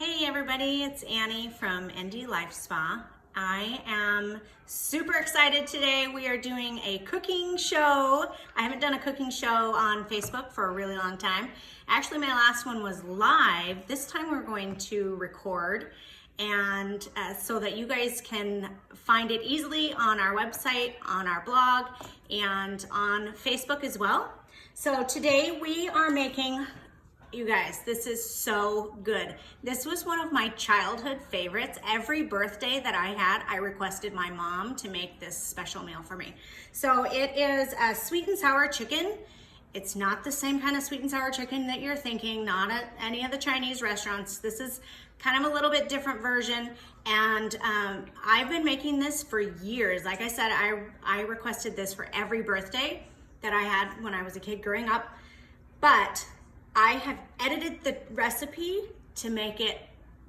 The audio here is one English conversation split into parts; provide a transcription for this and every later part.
Hey everybody, it's Annie from ND Life Spa. I am super excited today. We are doing a cooking show. I haven't done a cooking show on Facebook for a really long time. Actually, my last one was live. This time we're going to record and so that you guys can find it easily on our website, on our blog, and on Facebook as well. So today we are making, you guys, this is so good. This was one of my childhood favorites. Every birthday that I had, I requested my mom to make this special meal for me. So it is a sweet and sour chicken. It's not the same kind of sweet and sour chicken that you're thinking, not at any of the Chinese restaurants. This is kind of a little bit different version. And I've been making this for years. Like I said, I requested this for every birthday that I had when I was a kid growing up. But I have edited the recipe to make it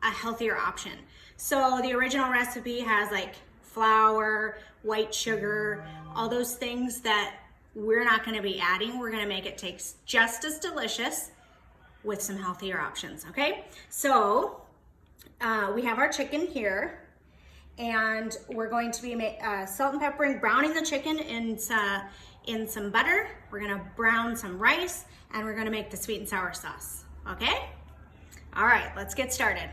a healthier option. So the original recipe has like flour, white sugar, all those things that we're not gonna be adding. We're gonna make it taste just as delicious with some healthier options, okay? So we have our chicken here, and we're going to be salt and peppering, browning the chicken in some butter. We're gonna brown some rice, and we're gonna make the sweet and sour sauce, okay? All right, let's get started.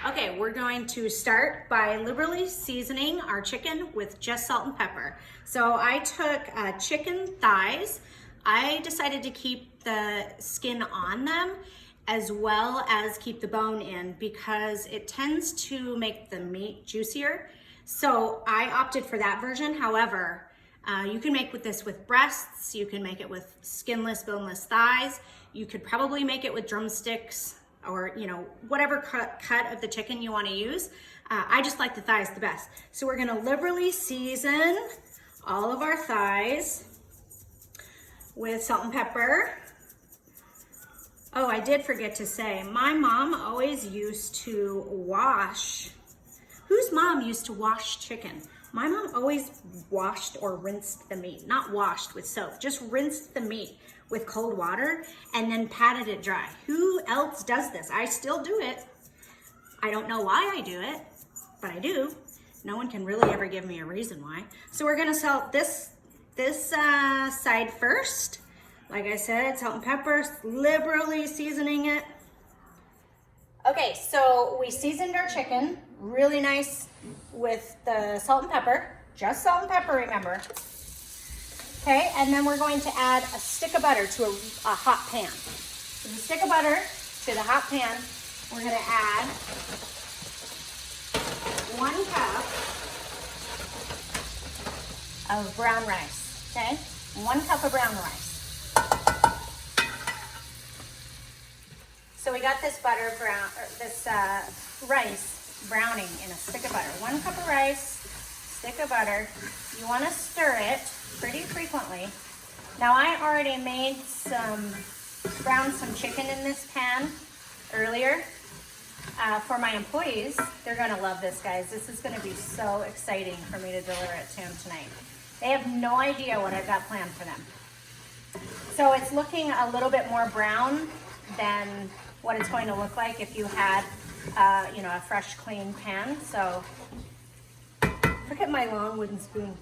Okay, we're going to start by liberally seasoning our chicken with just salt and pepper. So I took chicken thighs. I decided to keep the skin on them as well as keep the bone in because it tends to make the meat juicier. So I opted for that version. However, you can make this with breasts, you can make it with skinless, boneless thighs, you could probably make it with drumsticks or whatever cut of the chicken you want to use. I just like the thighs the best. So we're gonna liberally season all of our thighs with salt and pepper. Oh, I did forget to say, my mom always used to wash. Whose mom used to wash chicken? My mom always washed or rinsed the meat, not washed with soap, just rinsed the meat with cold water and then patted it dry. Who else does this? I still do it. I don't know why I do it, but I do. No one can really ever give me a reason why. So we're gonna salt this side first. Like I said, salt and pepper, liberally seasoning it. Okay, so we seasoned our chicken really nice with the salt and pepper, just salt and pepper, remember. Okay, and then we're going to add a stick of butter to a hot pan. So the stick of butter to the hot pan, we're gonna add 1 cup of brown rice, okay? 1 cup of brown rice. So we got this rice browning in a stick of butter. 1 cup of rice, stick of butter. You want to stir it pretty frequently. Now I already browned some chicken in this pan earlier for my employees. They're gonna love this, guys. This is gonna be so exciting for me to deliver it to them tonight. They have no idea what I've got planned for them. So it's looking a little bit more brown than what it's going to look like if you had a fresh, clean pan. So look at my long wooden spoon.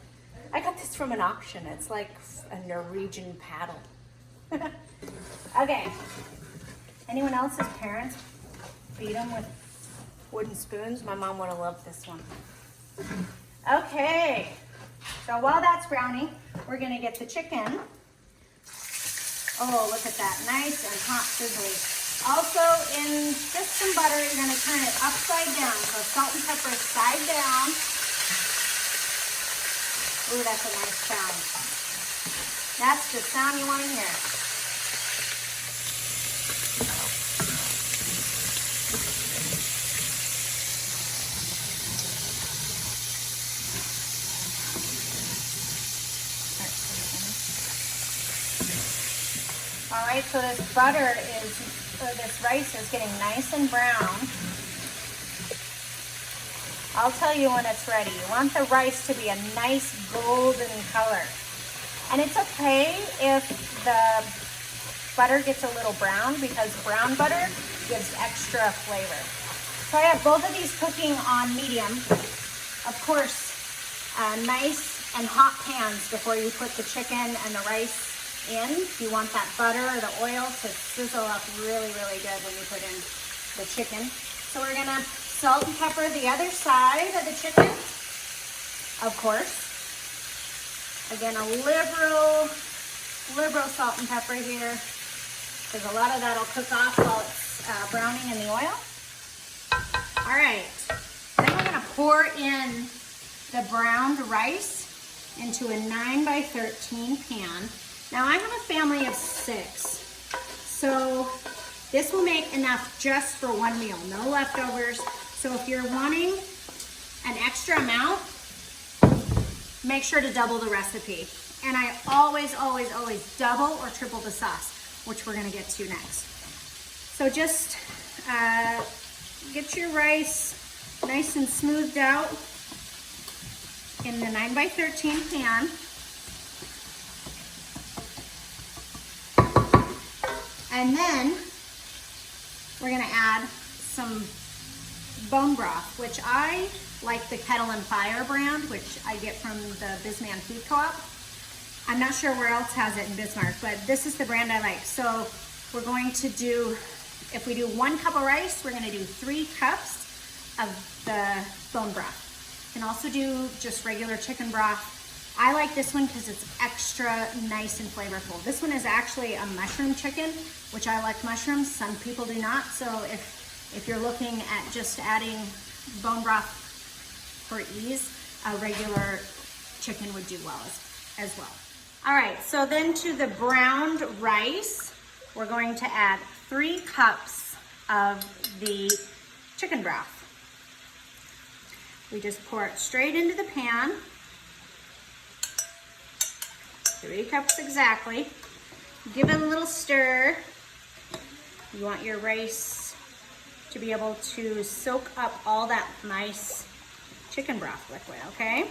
I got this from an auction. It's like a Norwegian paddle. Okay. Anyone else's parents feed them with wooden spoons? My mom would have loved this one. Okay. So while that's browning, we're gonna get the chicken. Oh, look at that, nice and hot sizzling. Also, in just some butter, you're gonna turn it upside down. So salt and pepper side down. Ooh, that's a nice sound. That's the sound you wanna hear. All right, so this rice is getting nice and brown. I'll tell you when it's ready. You want the rice to be a nice golden color. And it's okay if the butter gets a little brown because brown butter gives extra flavor. So I have both of these cooking on medium. Of course, nice and hot pans before you put the chicken and the rice in. You want that butter or the oil to sizzle up really, really good when you put in the chicken. So we're gonna salt and pepper the other side of the chicken, of course. Again, a liberal salt and pepper here, because a lot of that will cook off while it's browning in the oil. All right, then we're gonna pour in the browned rice into a 9x13 pan. Now I have a family of 6, so this will make enough just for one meal, no leftovers. So if you're wanting an extra amount, make sure to double the recipe. And I always, always, always double or triple the sauce, which we're gonna get to next. So just get your rice nice and smoothed out in the 9x13 pan. And then we're gonna add some bone broth, which I like the Kettle and Fire brand, which I get from the Bisman Food Co-op. I'm not sure where else has it in Bismarck, but this is the brand I like. So we're going to do, if we do 1 cup of rice, we're gonna do 3 cups of the bone broth. You can also do just regular chicken broth. I like this one because it's extra nice and flavorful. This one is actually a mushroom chicken, which I like mushrooms. Some people do not. So if you're looking at just adding bone broth for ease, a regular chicken would do well as well. All right, so then to the browned rice, we're going to add 3 cups of the chicken broth. We just pour it straight into the pan. 3 cups exactly. Give it a little stir. You want your rice to be able to soak up all that nice chicken broth liquid, okay?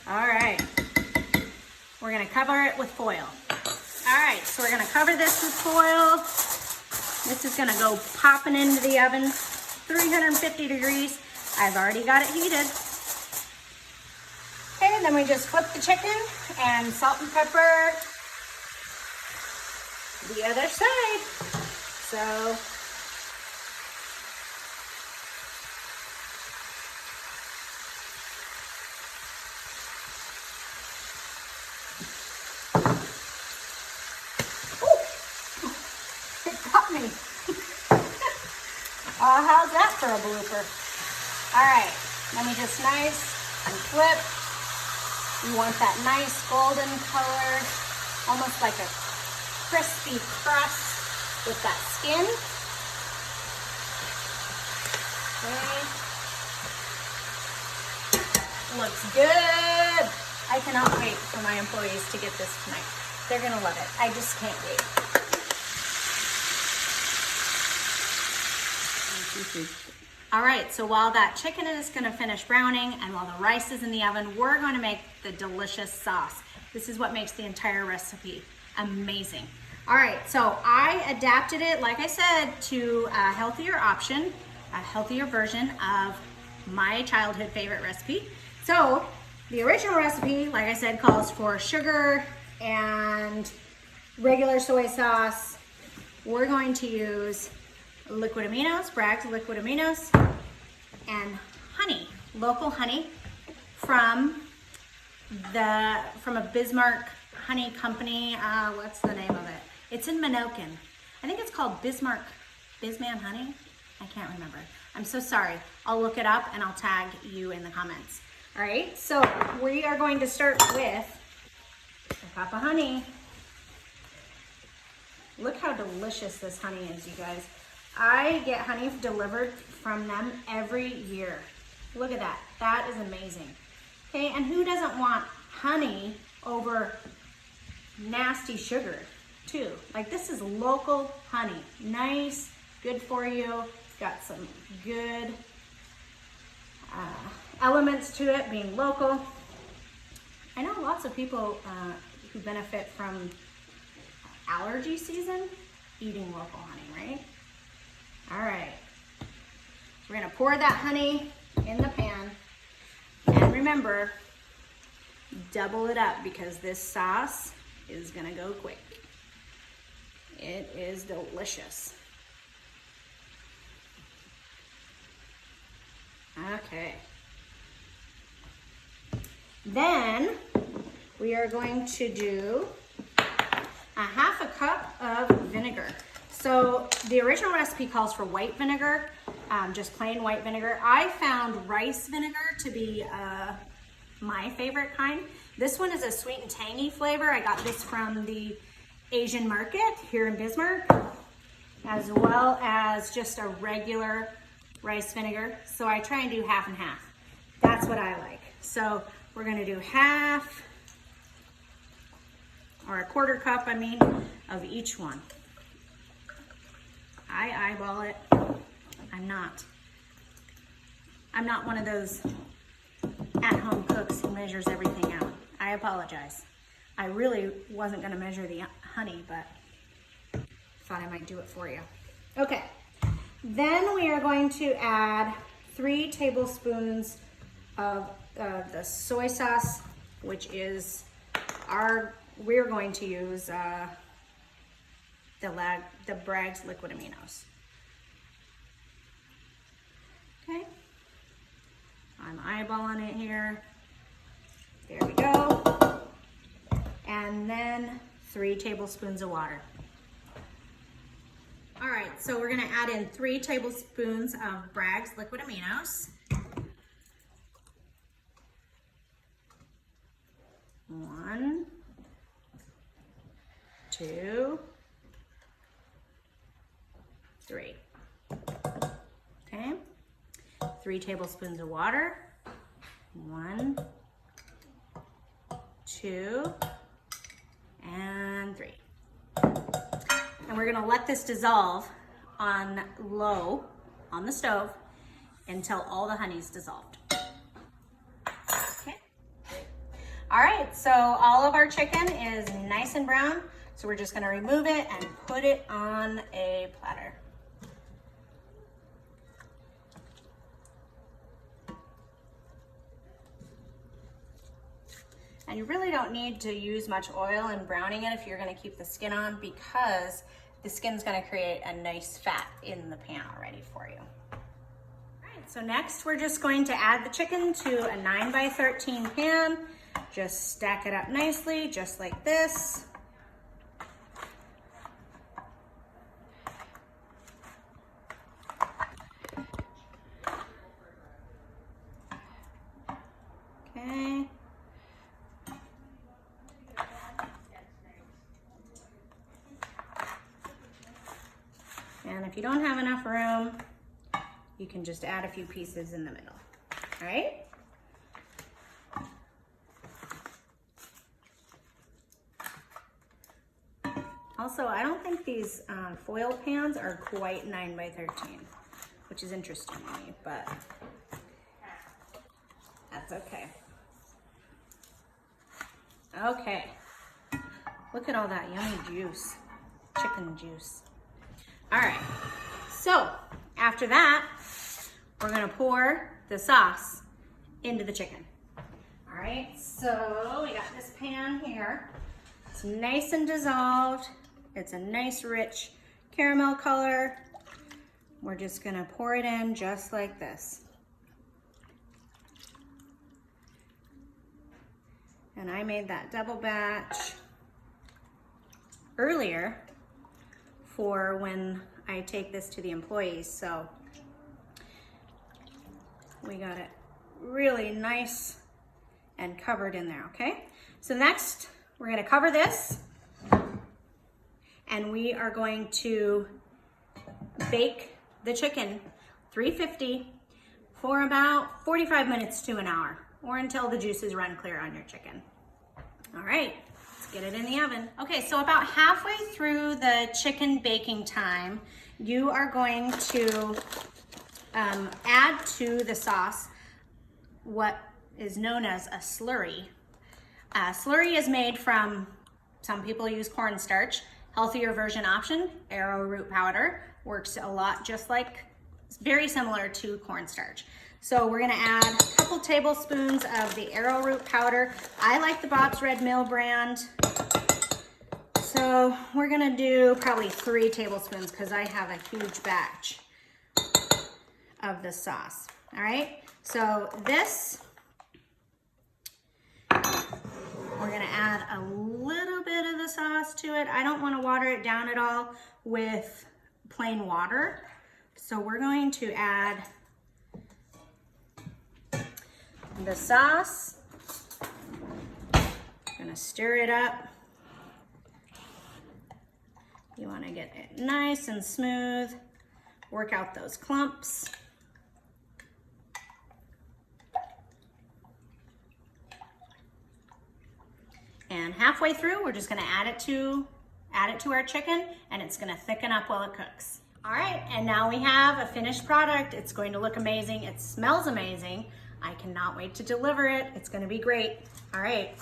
All right. We're gonna cover it with foil. All right, so we're gonna cover this with foil. This is gonna go popping into the oven, 350 degrees. I've already got it heated. Okay, then we just flip the chicken and salt and pepper the other side. So, me. How's that for a blooper? All right, let me just nice and flip. You want that nice golden color, almost like a crispy crust with that skin. Okay. Looks good. I cannot wait for my employees to get this tonight. They're gonna love it. I just can't wait. All right, so while that chicken is gonna finish browning and while the rice is in the oven, we're gonna make the delicious sauce. This is what makes the entire recipe amazing. All right, so I adapted it, like I said, to a healthier option, a healthier version of my childhood favorite recipe. So the original recipe, like I said, calls for sugar and regular soy sauce. We're going to use liquid aminos, Bragg's liquid aminos, and honey, local honey from a Bismarck honey company. What's the name of it? It's in Minokin. I think it's called Bisman honey. I can't remember. I'm so sorry. I'll look it up and I'll tag you in the comments. All right, so we are going to start with a cup of honey. Look how delicious this honey is, you guys. I get honey delivered from them every year. Look at that. That is amazing. Okay, and who doesn't want honey over nasty sugar too? Like, this is local honey. Nice, good for you. It's got some good elements to it, being local. I know lots of people who benefit from allergy season. eating local honey, right? All right, we're gonna pour that honey in the pan. And remember, double it up because this sauce is gonna go quick. It is delicious. Okay. Then we are going to do a half a cup of vinegar. So the original recipe calls for white vinegar, just plain white vinegar. I found rice vinegar to be my favorite kind. This one is a sweet and tangy flavor. I got this from the Asian market here in Bismarck, as well as just a regular rice vinegar. So I try and do half and half. That's what I like. So we're gonna do half, or a quarter cup, I mean, of each one. I eyeball it. I'm not one of those at-home cooks who measures everything out. I apologize. I really wasn't gonna measure the honey, but thought I might do it for you. Okay, then we are going to add 3 tablespoons of the soy sauce, which is we're going to use the Bragg's liquid aminos. Okay, I'm eyeballing it here. There we go. And then 3 tablespoons of water. All right, so we're gonna add in 3 tablespoons of Bragg's liquid aminos. 1, 2, 3. Okay, 3 tablespoons of water. 1, 2, and 3. And we're gonna let this dissolve on low on the stove until all the honey's dissolved. Okay. All right, so all of our chicken is nice and brown, so we're just gonna remove it and put it on a platter. And you really don't need to use much oil in browning it if you're gonna keep the skin on, because the skin's gonna create a nice fat in the pan already for you. All right, so next we're just going to add the chicken to a 9x13 pan. Just stack it up nicely, just like this. Okay. And if you don't have enough room, you can just add a few pieces in the middle, all right? Also, I don't think these foil pans are quite 9x13, which is interesting to me, but that's okay. Okay, look at all that yummy juice, chicken juice. All right, so after that, we're gonna pour the sauce into the chicken. All right, so we got this pan here. It's nice and dissolved. It's a nice rich caramel color. We're just gonna pour it in just like this. And I made that double batch earlier for when I take this to the employees, so we got it really nice and covered in there, okay? So next, we're gonna cover this, and we are going to bake the chicken 350 for about 45 minutes to an hour, or until the juices run clear on your chicken. All right, let's get it in the oven. Okay, so about halfway through the chicken baking time, you are going to add to the sauce what is known as a slurry. Slurry is made from, some people use cornstarch. healthier version option, arrowroot powder. Works a lot just like, very similar to cornstarch. So we're gonna add a couple tablespoons of the arrowroot powder. I like the Bob's Red Mill brand. So we're gonna do probably 3 tablespoons because I have a huge batch of this sauce. All right, so this, we're gonna add a little bit of the sauce to it. I don't wanna water it down at all with plain water. So we're going to add the sauce. Gonna stir it up. You wanna get it nice and smooth. Work out those clumps. And halfway through, we're just gonna add it to our chicken, and it's gonna thicken up while it cooks. All right, and now we have a finished product. It's going to look amazing. It smells amazing. I cannot wait to deliver it. It's gonna be great. All right.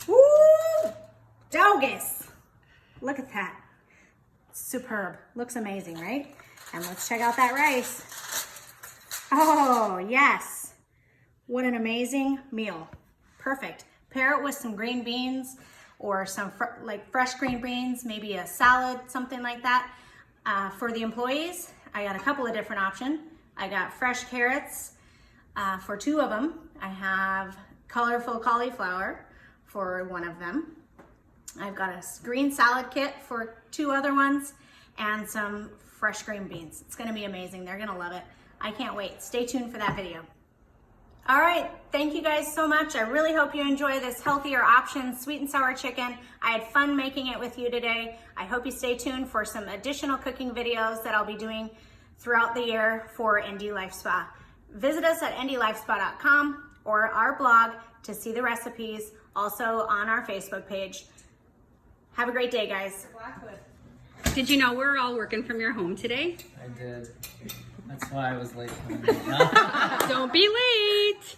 Woo! Dogus! Look at that. Superb. Looks amazing, right? And let's check out that rice. Oh, yes. What an amazing meal. Perfect. Pair it with some green beans or some fresh green beans, maybe a salad, something like that. For the employees, I got a couple of different options. I got fresh carrots for 2 of them. I have colorful cauliflower for 1 of them. I've got a green salad kit for 2 other ones and some fresh green beans. It's gonna be amazing. They're gonna love it. I can't wait. Stay tuned for that video. All right, thank you guys so much. I really hope you enjoy this healthier option, sweet and sour chicken. I had fun making it with you today. I hope you stay tuned for some additional cooking videos that I'll be doing throughout the year for ND Life Spa. Visit us at ndlifespa.com or our blog to see the recipes, also on our Facebook page. Have a great day, guys. Blackwood. Did you know we're all working from your home today? I did. That's why I was late. Don't be late.